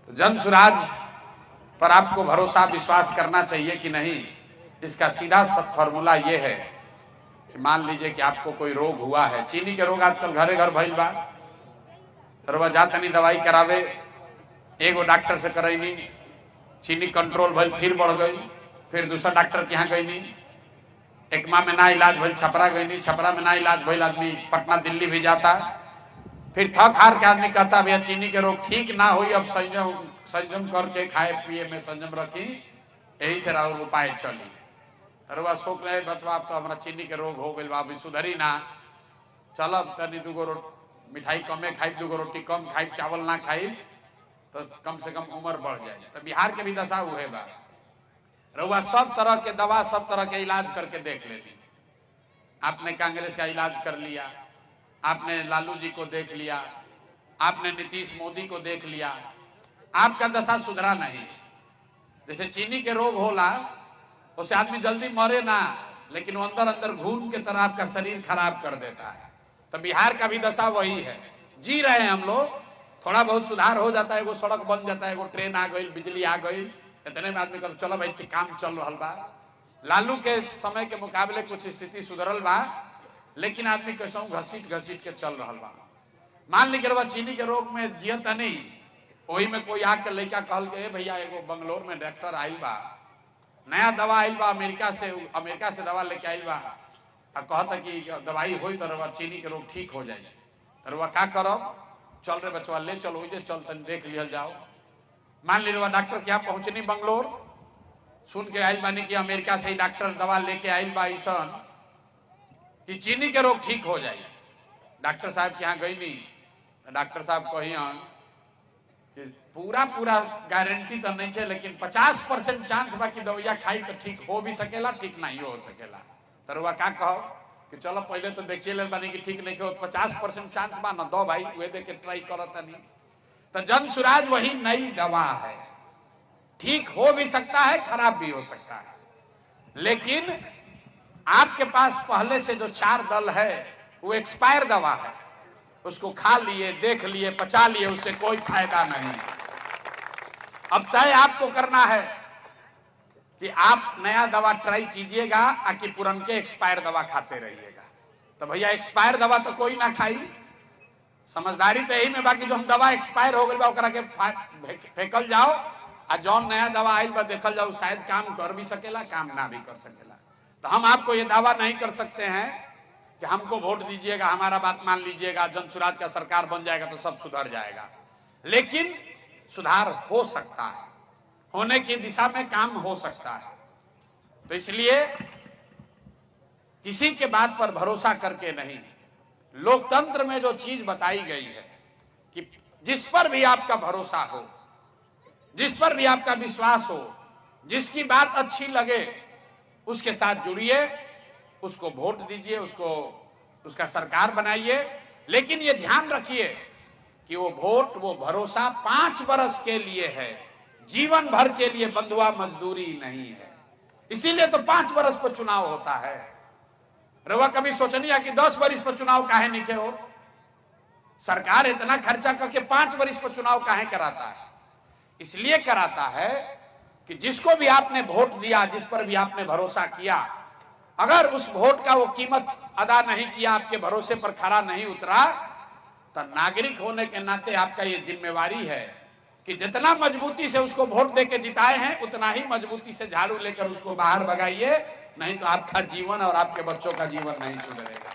तो जन सुराज पर आपको भरोसा विश्वास करना चाहिए कि नहीं, इसका सीधा फॉर्मूला ये है कि मान लीजिए कि आपको कोई रोग हुआ है। चीनी के रोग आजकल घरे घर भइल बा, तरवा जा तनी दवाई करावे, एगो डॉक्टर से करैनी, चीनी कंट्रोल भइल, फिर बढ़ गई, फिर दूसरा डॉक्टर के यहाँ गईनी, एकमा में ना इलाज भइल छपरा गईनी, छपरा में ना इलाज भइल आदमी पटना दिल्ली भी जाता, फिर थक हार के आदमी कहता भैया चीनी के रोग ठीक ना हुई, अब संयम करके खाए पिए में संयम रखी, यही से राहुल उपाय चली। तरवा शोक रहे बचवा अब तो हमारा चीनी के रोग हो गई, अभी सुधरी ना, चलब तनी दूगो मिठाई कमे खाई, दूगो रोटी कम खाई, चावल ना खाई तो कम से कम उम्र बढ़ जाए। तो बिहार के भी दशा हुए बा, रउआ सब तरह के दवा सब तरह के इलाज करके देख लेनी। आपने कांग्रेस का इलाज कर लिया, आपने लालू जी को देख लिया, आपने नीतीश मोदी को देख लिया, आपका दशा सुधरा नहीं। जैसे चीनी के रोग होला उससे आदमी जल्दी मरे ना, लेकिन वो अंदर अंदर घून के तरह आपका शरीर खराब कर देता है। तो बिहार का भी दशा वही है, जी रहे हैं हम लोग, थोड़ा बहुत सुधार हो जाता है, वो सड़क बन जाता है, वो ट्रेन आ गई, बिजली आ गई, इतने में आदमी कहता चलो भाई काम चल रहा बा। लालू के समय के मुकाबले कुछ स्थिति सुधरल बा, लेकिन आदमी कैसा घसीट घसीट के चल रहा बा। मान ली के चीनी के रोग में जियता नहीं, वही में कोई आके लड़का कहल के भैया एगो बंगलोर में डॉक्टर आइल बा, नया दवा आइल बा, अमेरिका से दवा लेके आइल बा, कहता कि दवाई हो तो चीनी के रोग ठीक हो जाए। तो का करब, चल रे बचवा ले चलो चल तन देख लिया जाओ। मान ली डॉक्टर क्या पहुंचनी बंगलोर, सुन के आइल बानी कि अमेरिका से ही डॉक्टर दवा लेके आइल बा ऐसन कि चीनी के रोग ठीक हो जाए। डॉक्टर साहब के यहाँ गई नहीं, डॉक्टर साहब कही कि पूरा गारंटी तो नहीं है, लेकिन 50% चांस बा कि दवाइया खाई तो ठीक हो भी सकेला, ठीक नहीं हो सकेला। तरुआ का कहो कि चलो पहले तो देखिए ले बानी कि ठीक नहीं हो, 50% चांस बा ना, दो भाई वे देख के ट्राई करता नहीं। तो जन सुराज वही नई दवा है, ठीक हो भी सकता है, खराब भी हो सकता है, लेकिन आपके पास पहले से जो 4 दल है वो एक्सपायर दवा है, उसको खा लिए, देख लिए, पचा लिए, उससे कोई फायदा नहीं। अब तय आपको करना है कि आप नया दवा ट्राई कीजिएगा कि पुरनके एक्सपायर दवा खाते रहिएगा। तो भैया एक्सपायर दवा तो कोई ना खाई, समझदारी तो यही में बाकी जो हम दवा एक्सपायर हो गई बा के फेंकल जाओ, और जौन नया दवा आयल बा देखल जाओ शायद काम कर भी सकेला, काम ना भी कर सकेला। तो हम आपको ये दावा नहीं कर सकते हैं कि हमको वोट दीजिएगा, हमारा बात मान लीजिएगा, जन सुराज का सरकार बन जाएगा तो सब सुधर जाएगा, लेकिन सुधार हो सकता है, होने की दिशा में काम हो सकता है। तो इसलिए किसी के बात पर भरोसा करके नहीं, लोकतंत्र में जो चीज बताई गई है कि जिस पर भी आपका भरोसा हो, जिस पर भी आपका विश्वास हो, जिसकी बात अच्छी लगे उसके साथ जुड़िए, उसको वोट दीजिए, उसका सरकार बनाइए, लेकिन ये ध्यान रखिए कि वो वोट, वो भरोसा 5 वर्ष के लिए है, जीवन भर के लिए बंधुआ मजदूरी नहीं है। इसीलिए तो 5 वर्ष पर चुनाव होता है। रवा कभी सोचनी है कि 10 वर्ष पर चुनाव काहे नहीं हो? सरकार इतना खर्चा करके 5 वर्ष पर चुनाव काहे कराता है? इसलिए कराता है कि जिसको भी आपने वोट दिया, जिस पर भी आपने भरोसा किया, अगर उस वोट का वो कीमत अदा नहीं किया, आपके भरोसे पर खरा नहीं उतरा, तो नागरिक होने के नाते आपका ये जिम्मेवारी है कि जितना मजबूती से उसको वोट देके जिताए हैं, उतना ही मजबूती से झाड़ू लेकर उसको बाहर भगाइए, नहीं तो आपका जीवन और आपके बच्चों का जीवन नहीं सुधरेगा।